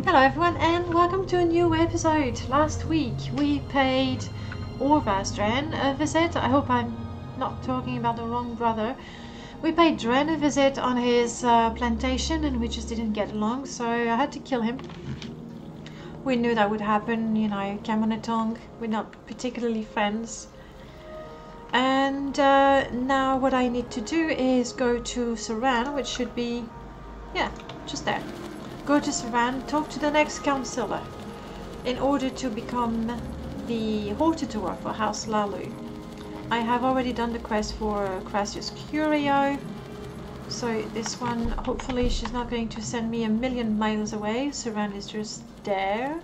Hello everyone and welcome to a new episode. Last week we paid House Redoran a visit. I hope I'm not talking about the wrong brother. We paid Dren a visit on his plantation and we just didn't get along, so I had to kill him. We knew that would happen, you know, came on a tongue. We're not particularly friends. And now what I need to do is go to Saran, which should be, yeah, just there. Go to Saran, talk to the next councillor in order to become the hortator for House Hlallu. I have already done the quest for Crassius Curio, so this one, hopefully she's not going to send me a million miles away. Saran is just there.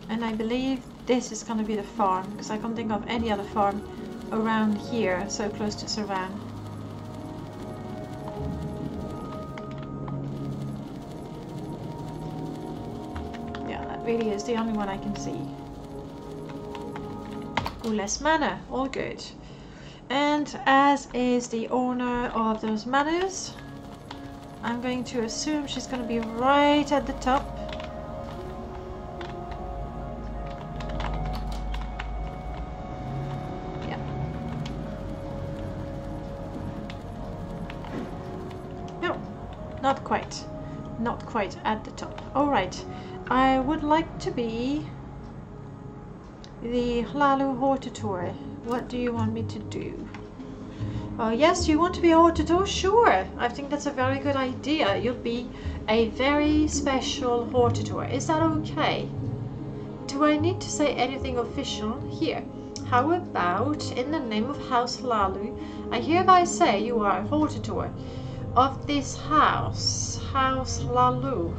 And I believe this is going to be the farm, because I can't think of any other farm around here, so close to Saran. Really is the only one I can see. Less mana, all good. And as is the owner of those manors, I'm going to assume she's going to be right at the top. Yeah. No, not quite. Not quite at the top. Alright. I would like to be the Hlallu hortator. What do you want me to do? Oh yes, you want to be a hortator? Sure! I think that's a very good idea. You'll be a very special hortator. Is that okay? Do I need to say anything official? Here. How about, in the name of House Hlallu, I hereby say you are a hortator of this house, House Hlallu.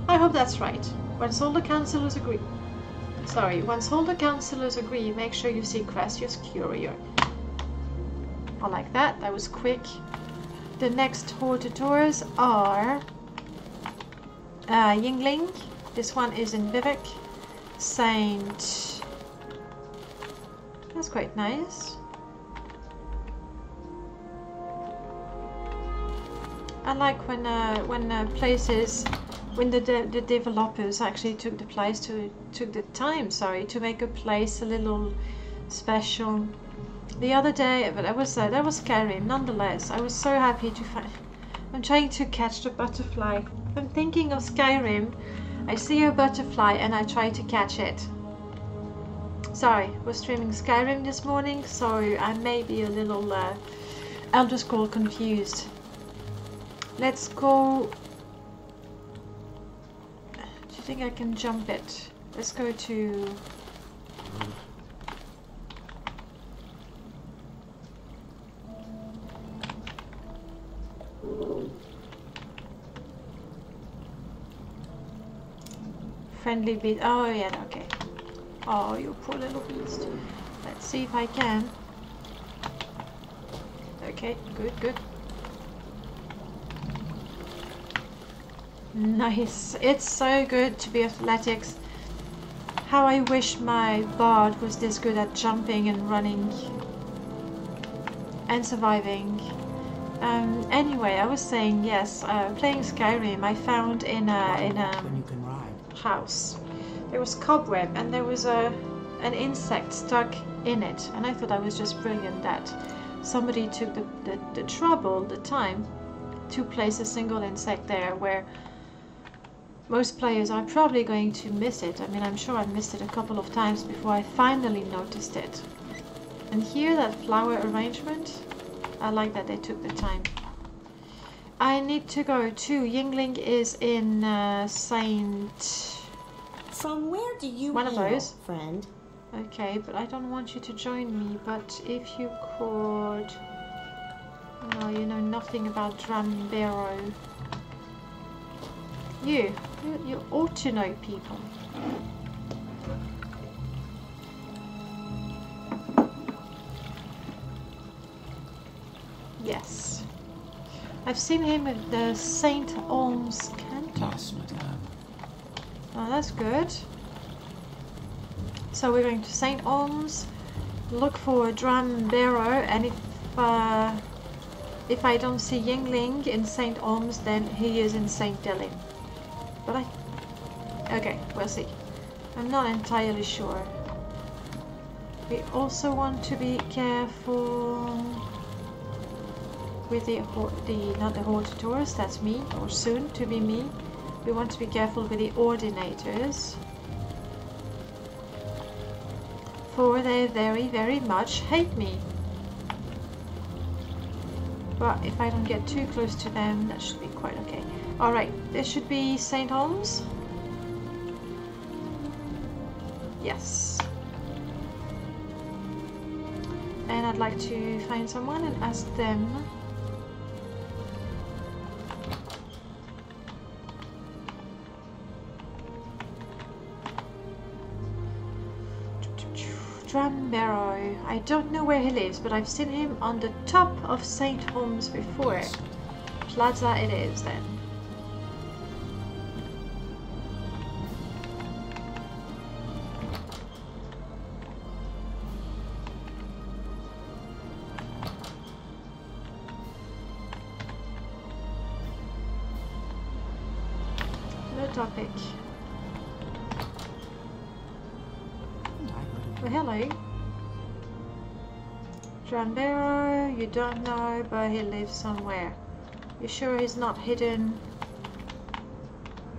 I hope that's right. Once all the councillors agree, make sure you see Crassius Curio. I like that. That was quick. The next hortators are Yingling. This one is in Vivek. Saint. That's quite nice. I like when places. When the developers actually took the time to make a place a little special. The other day, but that was Skyrim. Nonetheless, I was so happy to find. I'm trying to catch the butterfly. I'm thinking of Skyrim. I see a butterfly and I try to catch it. Sorry, was streaming Skyrim this morning, so I may be a little Elder Scroll confused. Let's go. I think I can jump it. Let's go to friendly beast. Oh yeah, okay. Oh, you poor little beast. Let's see if I can. Okay, good. Nice. It's so good to be athletics. How I wish my bard was this good at jumping and running and surviving. Anyway, I was saying yes. Playing Skyrim, I found in a house there was cobweb and there was an insect stuck in it, and I thought that was just brilliant that somebody took the trouble, the time to place a single insect there where most players are probably going to miss it. I mean, I'm sure I missed it a couple of times before I finally noticed it. And here, that flower arrangement, I like that they took the time. I need to go to Yingling is in Saint. From where do you one of those, friend? Okay, but I don't want you to join me. But if you could, no, you know nothing about Drum Barrow. You ought to know people. Yes. I've seen him at the St. Olm's Canton. Yes, madame. Oh, that's good. So we're going to St. Olm's, look for a Drum Barrow, and if I don't see Yingling in St. Olm's, then he is in St. Dylan. But Okay, we'll see. I'm not entirely sure. We also want to be careful with not the hortators, that's me, or soon to be me. We want to be careful with the ordinators, for they very, very much hate me. But if I don't get too close to them, that should be quite okay. Alright, this should be St. Holmes. Yes. And I'd like to find someone and ask them. Drambarrow. I don't know where he lives, but I've seen him on the top of St. Holmes before. Plaza it is then. No topic. Well, hello. Drambarrow, you don't know, but he lives somewhere. You sure he's not hidden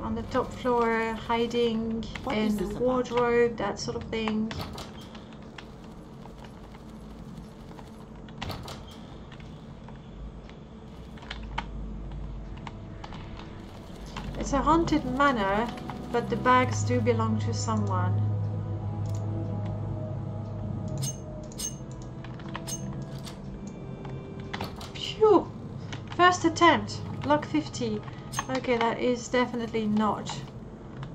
on the top floor, hiding in the wardrobe, that sort of thing? It's a haunted manor, but the bags do belong to someone. Phew! First attempt, luck 50. Okay, that is definitely not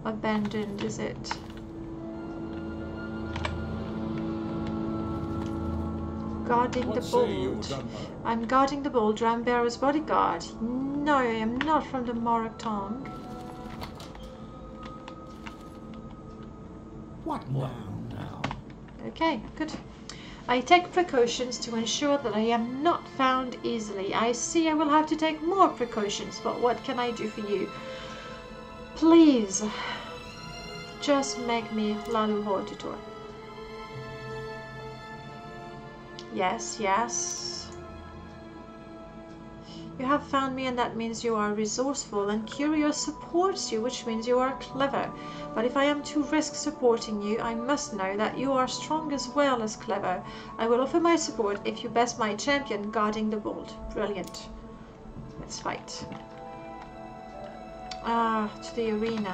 abandoned, is it? Guarding the bolt. I'm guarding the bolt, Drambarrow's bodyguard. No, I am not from the Morrowind. What now? Okay, good. I take precautions to ensure that I am not found easily. I see I will have to take more precautions, but what can I do for you? Please, just make me Hlallu hortator. Yes, yes. You have found me, and that means you are resourceful, and Curio supports you, which means you are clever. But if I am to risk supporting you, I must know that you are strong as well as clever. I will offer my support if you best my champion guarding the bolt. Brilliant. Let's fight. To the arena.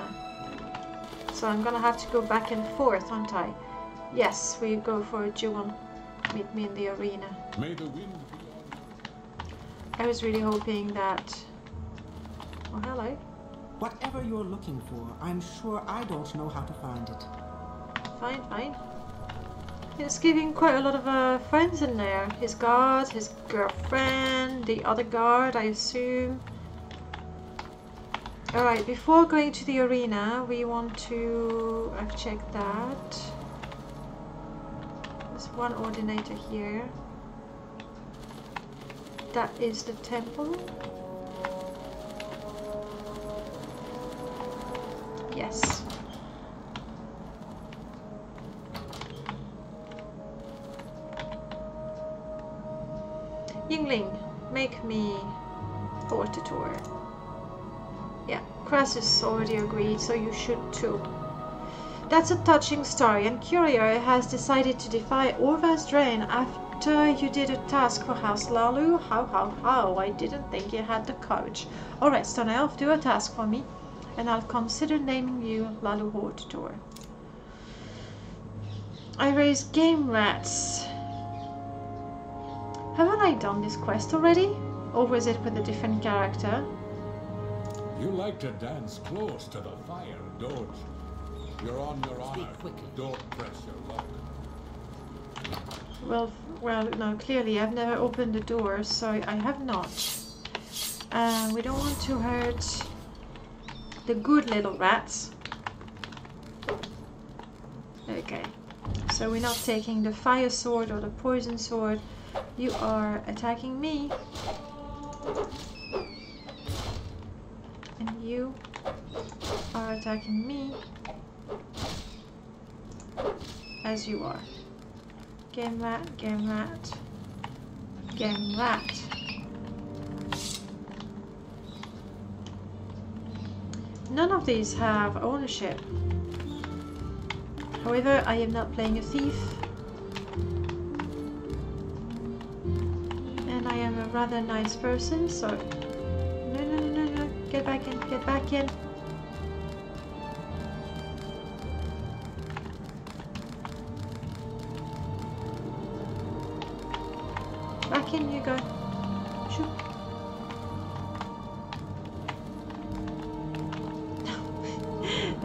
So I'm gonna have to go back and forth, aren't I? Yes, we go for a duel. Meet me in the arena. May the wind. I was really hoping that... Oh, hello. Whatever you're looking for, I'm sure I don't know how to find it. Fine, fine. He's giving quite a lot of friends in there. His guard, his girlfriend, the other guard, I assume. Alright, before going to the arena, we want to... I've checked that. There's one ordinator here. That is the temple. Yes. Yingling, make me hortator. Yeah, Crassus already agreed, so you should too. That's a touching story, and Curio has decided to defy Hortator after you did a task for House Hlallu. How, I didn't think you had the courage. Alright, Stone Elf, do a task for me, and I'll consider naming you Hlallu hortator. I raise game rats. Haven't I done this quest already? Or was it with a different character? You like to dance close to the fire, don't you? You're on your honor. Don't press your luck. Well, no, clearly I've never opened the door, so I have not. We don't want to hurt the good little rats. Okay, so we're not taking the fire sword or the poison sword. You are attacking me. And you are attacking me as you are. Game rat, game rat, game rat. None of these have ownership. However, I am not playing a thief. And I am a rather nice person, so... No. Get back in, get back in. Back in you go. Shoot.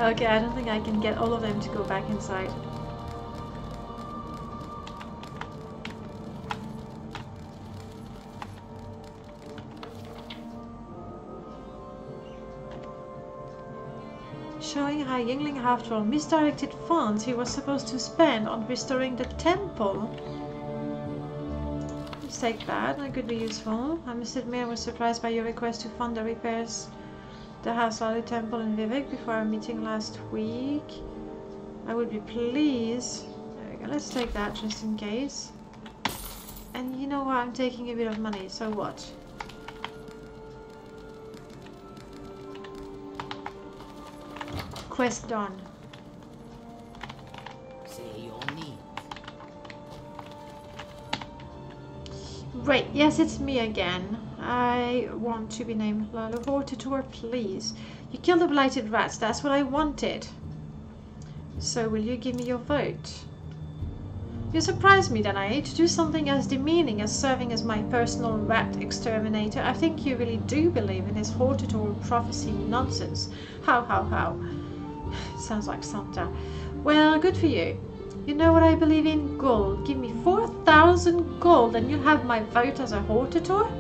Okay, I don't think I can get all of them to go back inside. Showing how Yingling Half-Troll misdirected funds he was supposed to spend on restoring the temple. Let's take that, that could be useful. I must admit I was surprised by your request to fund the repairs the House Hlallu temple in Vivek before our meeting last week. I would be pleased. There we go, let's take that just in case. And you know what, I'm taking a bit of money, so what? Quest done. Say your need. Right, yes, it's me again. I want to be named Hlallu. Hortator, please. You killed the blighted rats, that's what I wanted. So will you give me your vote? You surprised me, Danae, to do something as demeaning as serving as my personal rat exterminator. I think you really do believe in this Hortator prophecy nonsense. How? Sounds like Santa. Well, good for you. You know what I believe in? Gold. Give me 4,000 gold and you'll have my vote as a Hortator?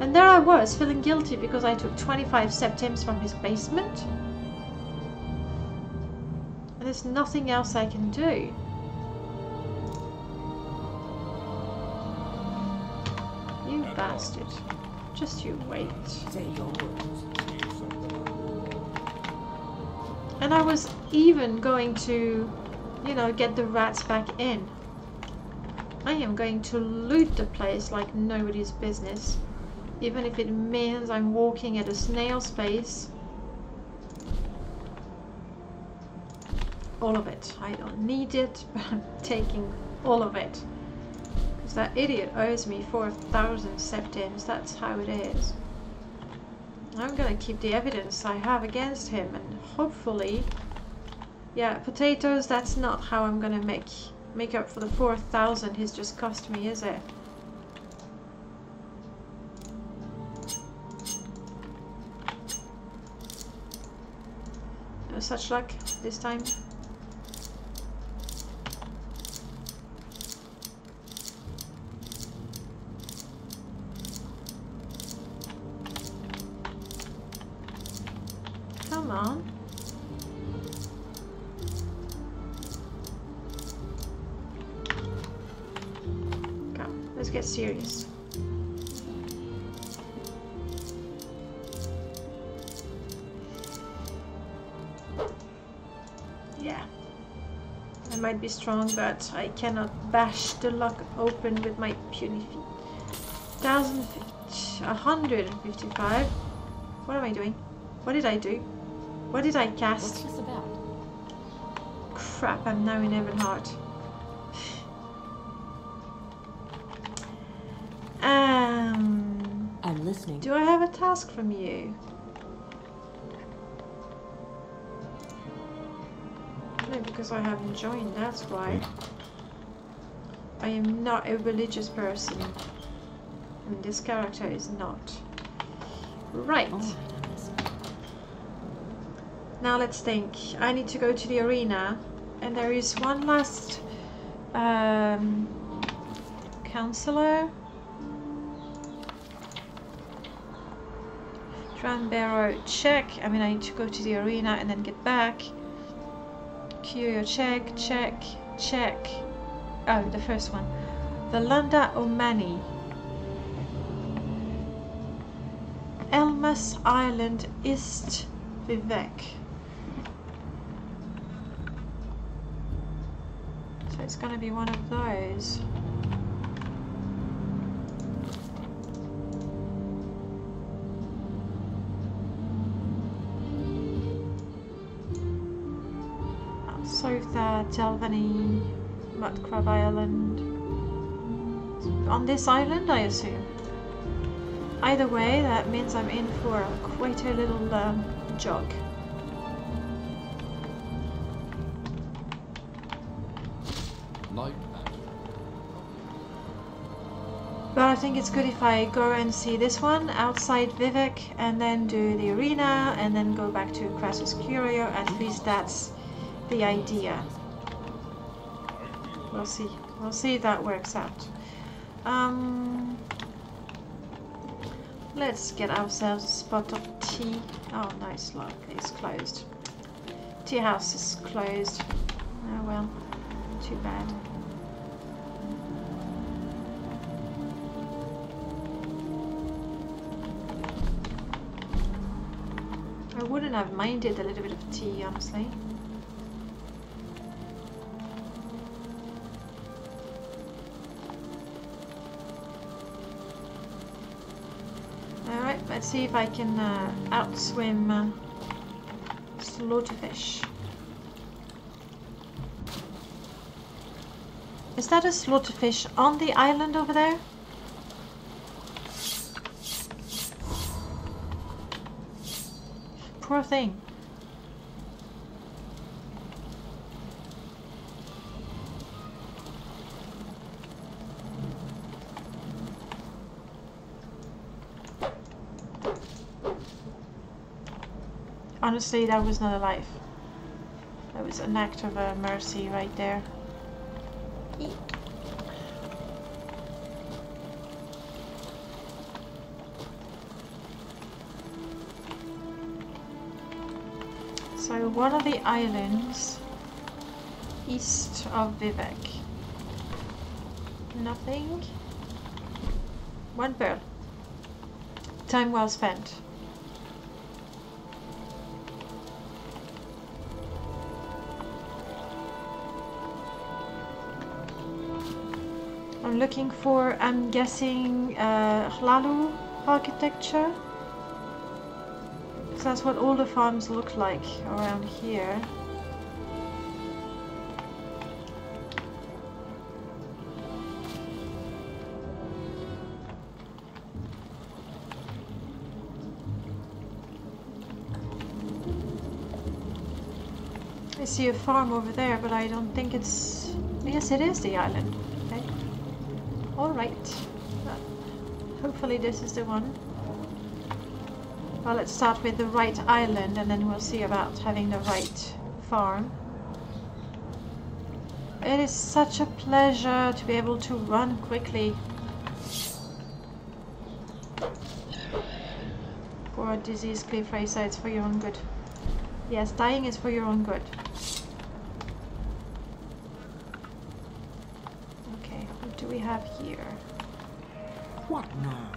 And there I was, feeling guilty because I took 25 septims from his basement. And there's nothing else I can do. You bastard. Just you wait. Say your words. And I was even going to, you know, get the rats back in. I am going to loot the place like nobody's business. Even if it means I'm walking at a snail's pace. All of it. I don't need it, but I'm taking all of it. Because that idiot owes me 4,000 septims. That's how it is. I'm gonna keep the evidence I have against him and hopefully... Yeah, potatoes, that's not how I'm gonna make up for the 4,000 he's just cost me, is it? No such luck this time. Come on. Come, let's get serious. Yeah. I might be strong, but I cannot bash the lock open with my puny feet. 155. What am I doing? What did I do? What did I cast? What's this about? Crap, I'm now in Evanheart. I'm listening. Do I have a task from you? No, because I haven't joined, that's why. I am not a religious person. I mean, this character is not. Right. Now let's think. I need to go to the arena, and there is one last councillor. Tranbarrow check. I mean, I need to go to the arena and then get back. Curio check, check, check. Oh, the first one. The Landa Omani. El Thomas Island, East Vivek. So it's gonna be one of those. Sotha, Telvany, Mudcrab Island. On this island, I assume. Either way, that means I'm in for quite a little jog. Like that. But I think it's good if I go and see this one outside Vivek and then do the arena and then go back to Crassus Curio. At least that's the idea. We'll see. We'll see if that works out. Let's get ourselves a spot of tea. Oh, nice look. It's closed. Tea house is closed. Oh well, too bad. I wouldn't have minded a little bit of tea, honestly. Alright, let's see if I can outswim slaughterfish. Is that a slaughterfish on the island over there? Poor thing. Honestly, that was not a life. That was an act of mercy right there. Eek. So one of the islands east of Vivek. Nothing. One pearl. Time well spent. I'm looking for, I'm guessing, Hlallu architecture. Because that's what all the farms look like around here. I see a farm over there, but I don't think it's... Yes, it is the island. Okay. Alright. Hopefully this is the one. Well, let's start with the right island and then we'll see about having the right farm. It is such a pleasure to be able to run quickly. Poor disease cliff racer, it's for your own good. Yes, dying is for your own good. Okay, what do we have here? What now?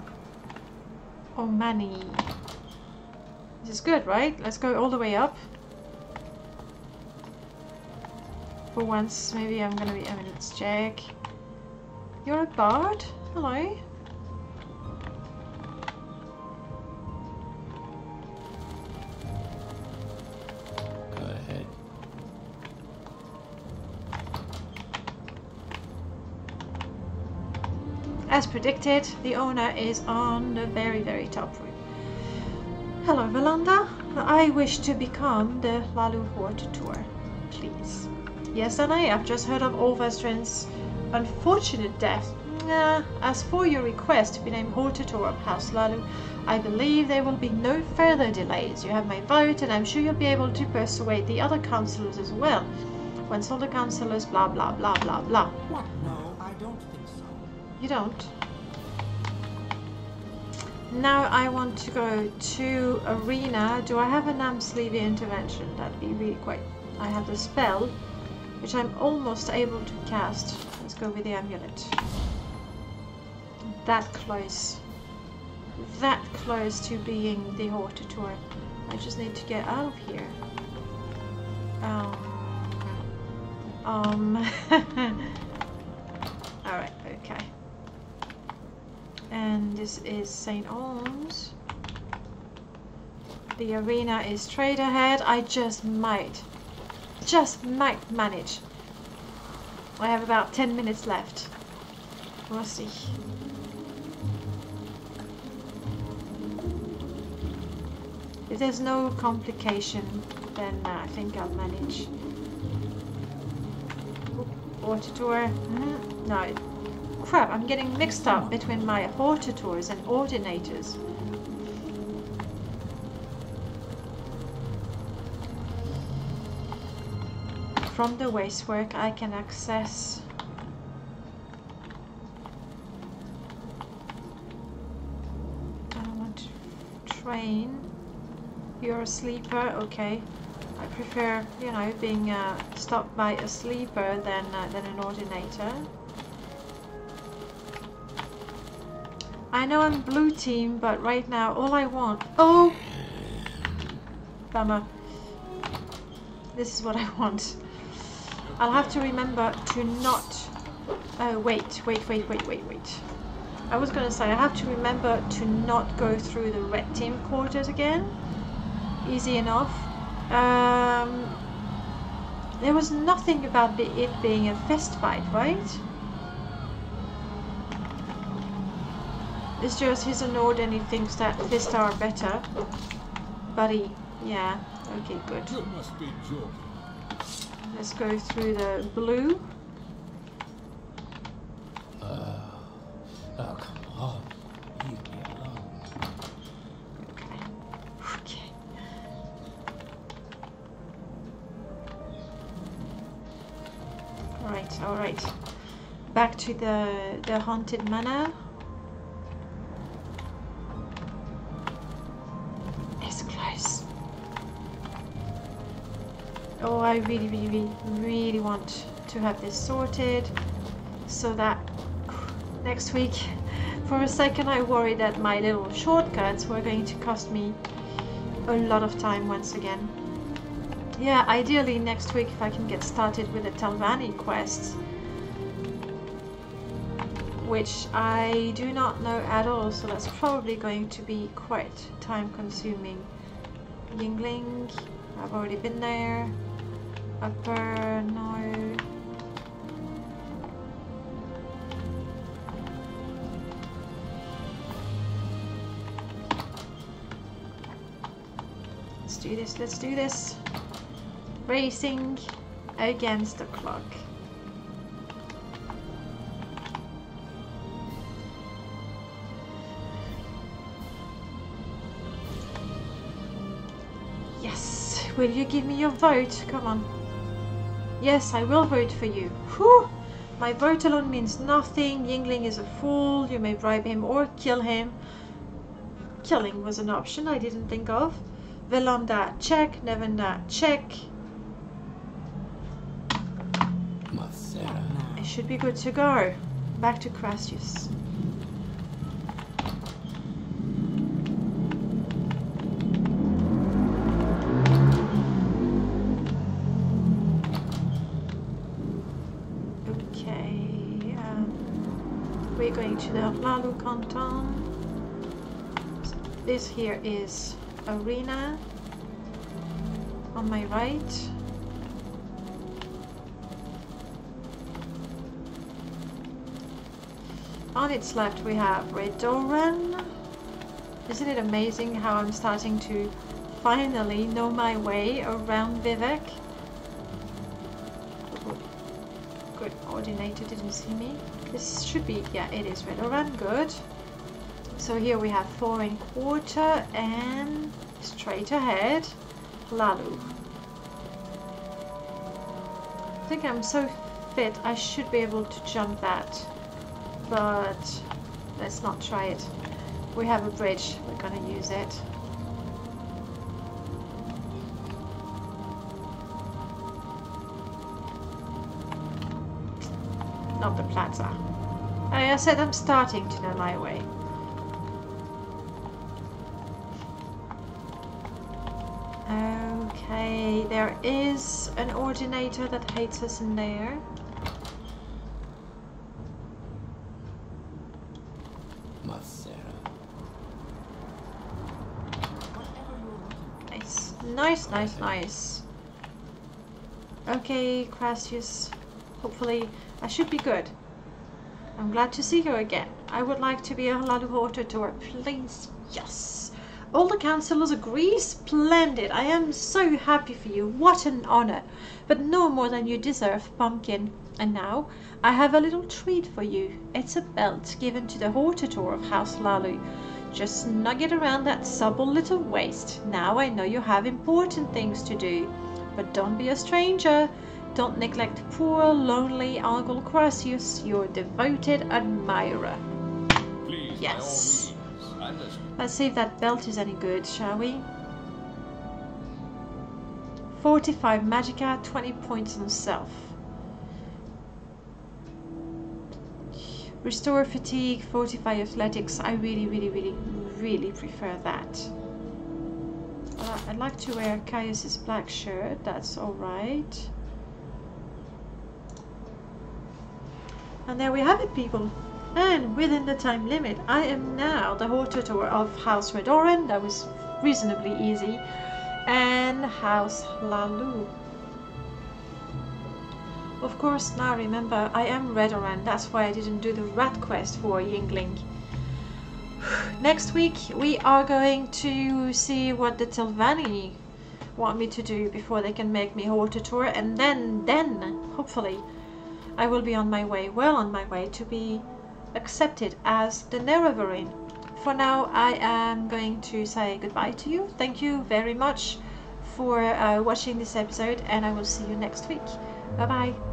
Oh, money. This is good, right? Let's go all the way up. For once, maybe I'm gonna be... I mean, let's check. You're a bard? Hello? Go ahead. As predicted, the owner is on the very, very top room. Hello, Valanda. I wish to become the Hlallu hortator, please. Yes, Danae, I've just heard of Orvastren's unfortunate death. As for your request to be named hortator of House Hlallu, I believe there will be no further delays. You have my vote, and I'm sure you'll be able to persuade the other councillors as well. Once all the councillors blah blah blah blah blah. What? No, I don't think so. You don't? Now I want to go to arena. Do I have an Amsleevy intervention? That'd be really quite... I have the spell, which I'm almost able to cast. Let's go with the amulet. That close. that close to being the hortator. I just need to get out of here. Alright, okay. And this is St. Olms. The arena is straight ahead. I just might manage. I have about 10 minutes left. We'll see. If there's no complication, then I think I'll manage. Hortator. No, crap, I'm getting mixed up between my hortators and ordinators. From the wastework I can access I don't want to train. You're a sleeper, okay. I prefer, you know, being stopped by a sleeper than an ordinator. I know I'm blue team, but right now all I want... Oh! Bummer. This is what I want. I'll have to remember to not... wait. I was gonna say, I have to remember to not go through the red team quarters again. Easy enough. There was nothing about it being a fist fight, right? It's just he's a Nord and he thinks that fists are better. Buddy, yeah, okay, good. You must be joking. Let's go through the blue. Oh, come on. Leave me alone. Okay. Alright. Back to the haunted manor. It's close. Oh, I really want to have this sorted so that next week, for a second I worried that my little shortcuts were going to cost me a lot of time once again. Yeah, ideally next week if I can get started with the Talvani quests, which I do not know at all, so that's probably going to be quite time consuming. Yingling, I've already been there. Upper, no. Let's do this. Racing against the clock. Yes, will you give me your vote? Come on. Yes, I will vote for you. Whew! My vote alone means nothing. Yingling is a fool. You may bribe him or kill him. Killing was an option I didn't think of. Velonda, check. Nevenda, check. I should be good to go. Back to Crassius. Okay, we're going to the Hlallu canton. So this here is arena on my right. On its left we have Redoran. Isn't it amazing how I'm starting to finally know my way around Vivek? Good, Ordinator didn't see me. This should be, yeah, it is Redoran, good. So here we have 4 1/4 and straight ahead, Hlallu. I think I'm so fit I should be able to jump that. But let's not try it. We have a bridge, we're gonna use it. Not the plaza. I said I'm starting to know my way. Okay, there is an ordinator that hates us in there. Nice, nice, nice, nice. Okay, Crassius. Hopefully, I should be good. I'm glad to see you again. I would like to be a Hlallu hortator, please. Yes. All the councillors agree. Splendid. I am so happy for you. What an honor. But no more than you deserve, Pumpkin. And now, I have a little treat for you. It's a belt given to the hortator of House Hlallu. Just snug it around that supple little waist. Now I know you have important things to do. But don't be a stranger. Don't neglect poor, lonely Uncle Crassius, your devoted admirer. Please, Yes. by all means, Let's see if that belt is any good, shall we? 45 Magicka, 20 points on self. Restore fatigue, 45 athletics. I really prefer that. I'd like to wear Caius's black shirt, that's alright. And there we have it, people. And within the time limit, I am now the hortator of House Redoran. That was reasonably easy. And House Hlallu. Of course, now remember, I am Redoran. That's why I didn't do the rat quest for Yingling. Next week, we are going to see what the Telvanni want me to do before they can make me hortator. And then, hopefully, I will be on my way, well on my way, to be accepted as the Nerevarine. For now, I am going to say goodbye to you. Thank you very much for watching this episode, and I will see you next week. Bye bye.